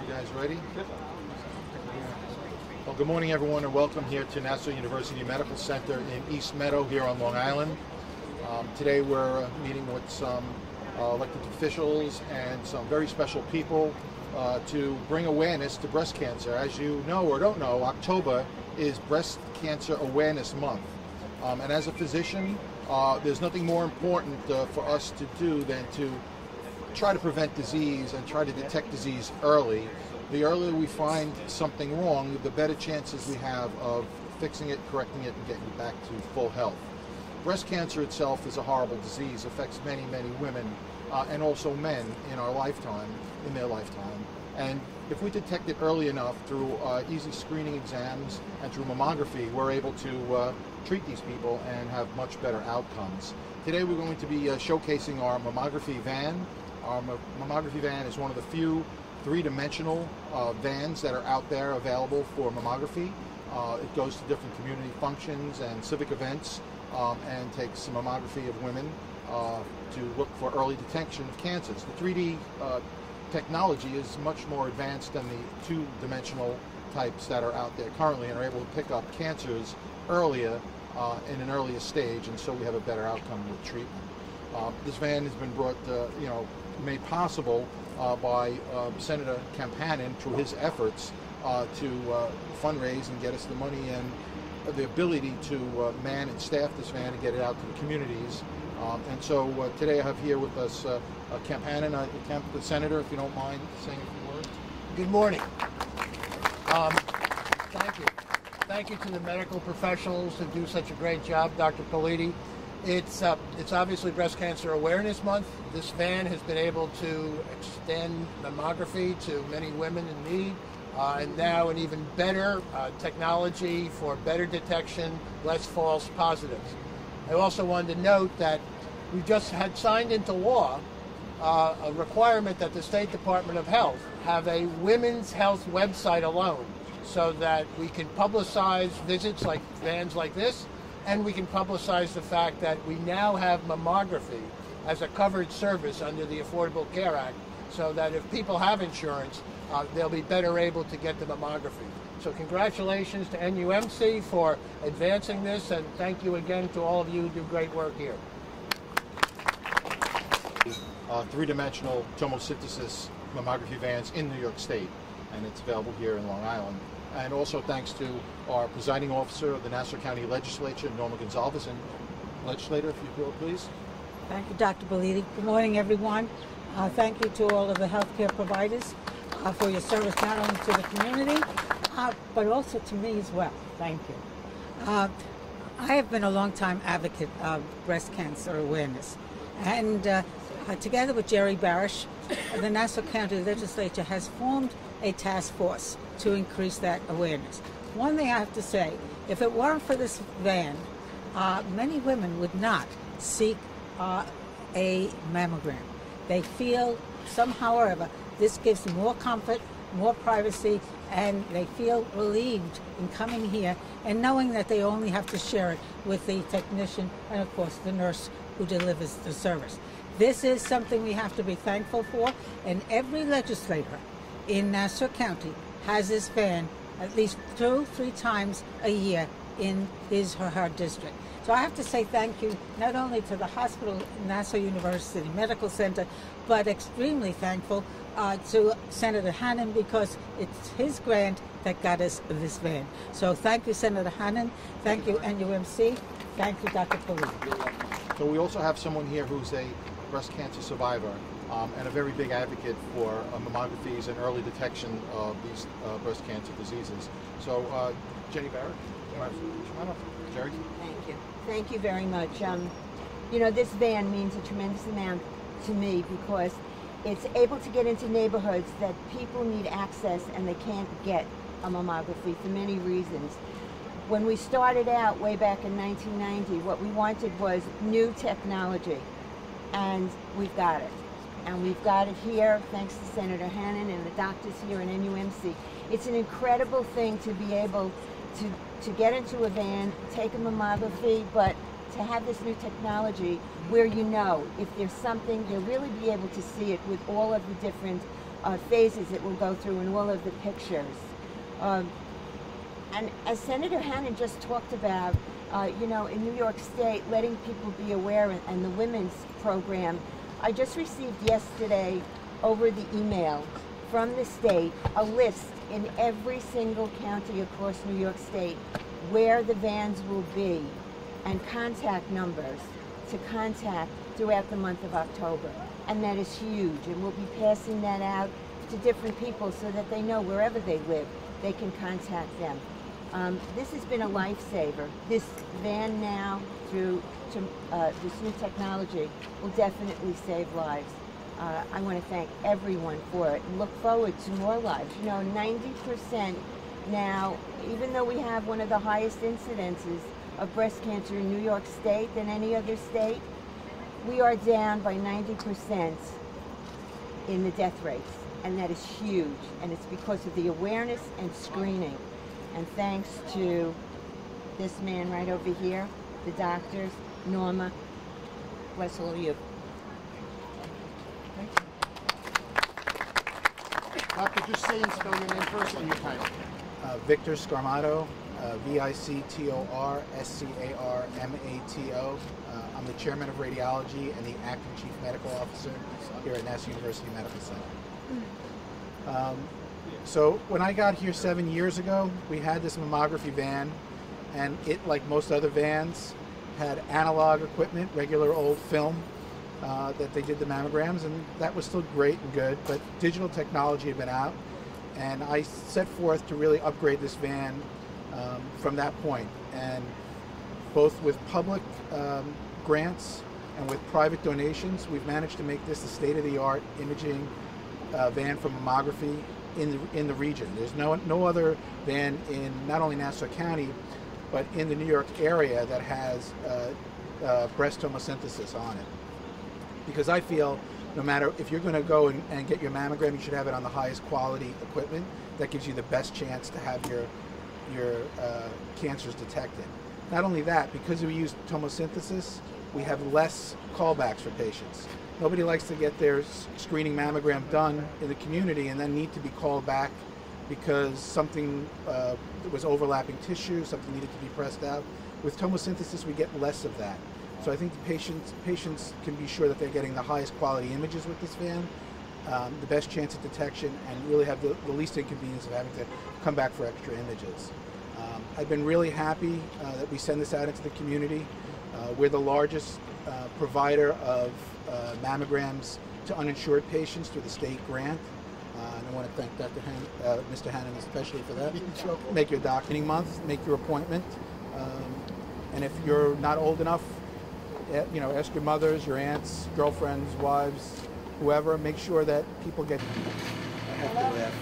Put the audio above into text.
guys ready? Well, good morning, everyone, and welcome here to Nassau University Medical Center in East Meadow here on Long Island. Today we're meeting with some elected officials and some very special people to bring awareness to breast cancer. As you know or don't know, October is Breast Cancer Awareness Month. And as a physician, there's nothing more important for us to do than to try to prevent disease and try to detect disease early. The earlier we find something wrong, the better chances we have of fixing it, correcting it, and getting it back to full health. Breast cancer itself is a horrible disease, affects many, many women and also men in their lifetime. And if we detect it early enough through easy screening exams and through mammography, we're able to treat these people and have much better outcomes. Today we're going to be showcasing our mammography van. Our mammography van is one of the few three-dimensional vans that are out there available for mammography. It goes to different community functions and civic events and takes mammography of women to look for early detection of cancers. The 3D technology is much more advanced than the two-dimensional types that are out there currently and are able to pick up cancers earlier in an earlier stage, and so we have a better outcome with treatment. This van has been brought, made possible by Senator Campanin through his efforts to fundraise and get us the money and the ability to man and staff this van and get it out to the communities. And so today I have here with us Campanin, the Senator, if you don't mind saying a few words. Good morning. Thank you. Thank you to the medical professionals who do such a great job, Dr. Politi. It's obviously Breast Cancer Awareness Month. This van has been able to extend mammography to many women in need, and now an even better technology for better detection, less false positives. I also wanted to note that we just had signed into law a requirement that the State Department of Health have a women's health website alone, so that we can publicize visits like vans like this, and we can publicize the fact that we now have mammography as a covered service under the Affordable Care Act, so that if people have insurance, they'll be better able to get the mammography. So congratulations to NUMC for advancing this, and thank you again to all of you who do great work here. Three-dimensional tomosynthesis mammography vans in New York State, and it's available here in Long Island. And also thanks to our presiding officer of the Nassau County Legislature, Norma Gonzalez. And legislator, if you will, please. Thank you, Dr. Politi. Good morning, everyone. Thank you to all of the healthcare providers for your service not only to the community, but also to me as well. Thank you. I have been a long-time advocate of breast cancer awareness. And together with Jerry Barish, the Nassau County Legislature has formed a task force to increase that awareness. One thing I have to say, if it weren't for this van, many women would not seek a mammogram. They feel somehow or other this gives them more comfort, more privacy, and they feel relieved in coming here and knowing that they only have to share it with the technician and, of course, the nurse who delivers the service. This is something we have to be thankful for, and every legislator in Nassau County has this van at least 2-3 times a year in his or her district. So I have to say thank you not only to the hospital, Nassau University Medical Center, but extremely thankful to Senator Hannan, because it's his grant that got us this van. So thank you, Senator Hannan. Thank you, NUMC. Thank you, Dr. Politi. So we also have someone here who's a breast cancer survivor and a very big advocate for mammographies and early detection of these breast cancer diseases. So Jenny Barrett, Jerry. Thank you. Thank you very much. You know, this van means a tremendous amount to me because it's able to get into neighborhoods that people need access and they can't get a mammography for many reasons. When we started out way back in 1990, what we wanted was new technology, and we've got it. And we've got it here thanks to Senator Hannan and the doctors here in NUMC. It's an incredible thing to be able to get into a van, take a mammography, but to have this new technology where you know if there's something, you'll really be able to see it with all of the different phases it will go through in all of the pictures. And as Senator Hannan just talked about, in New York State, letting people be aware, and the women's program, I just received yesterday over the email from the state a list in every single county across New York State where the vans will be and contact numbers to contact throughout the month of October. And that is huge, and we'll be passing that out to different people so that they know wherever they live, they can contact them. This has been a lifesaver. This van now, through this new technology, will definitely save lives. I want to thank everyone for it and look forward to more lives. 90% now, even though we have one of the highest incidences of breast cancer in New York State than any other state, we are down by 90% in the death rates, and that is huge, and it's because of the awareness and screening. And thanks to this man right over here, the doctors, Norma, bless all of you. Thank you. Doctor, just say and spell your name first and your title. Victor Scarmato, VICTOR-SCARMATO. I'm the chairman of radiology and the acting chief medical officer here at Nassau University Medical Center. So when I got here 7 years ago, we had this mammography van, and it, like most other vans, had analog equipment, regular old film, that they did the mammograms, and that was still great and good, but digital technology had been out, and I set forth to really upgrade this van from that point. And both with public grants and with private donations, we've managed to make this a state-of-the-art imaging van for mammography in the region. There's no other van in not only Nassau County, but in the New York area that has breast tomosynthesis on it. Because I feel no matter if you're going to go and get your mammogram, you should have it on the highest quality equipment that gives you the best chance to have your cancers detected. Not only that, because we use tomosynthesis, we have less callbacks for patients. Nobody likes to get their screening mammogram done in the community and then need to be called back because something was overlapping tissue, something needed to be pressed out. With tomosynthesis, we get less of that. So I think the patients can be sure that they're getting the highest quality images with this van, the best chance of detection, and really have the least inconvenience of having to come back for extra images. I've been really happy that we send this out into the community. We're the largest provider of mammograms to uninsured patients through the state grant. And I want to thank Mr. Hannan especially for that. Make your doctoring month, make your appointment. And if you're not old enough, ask your mothers, your aunts, girlfriends, wives, whoever. Make sure that people get. I have to laugh.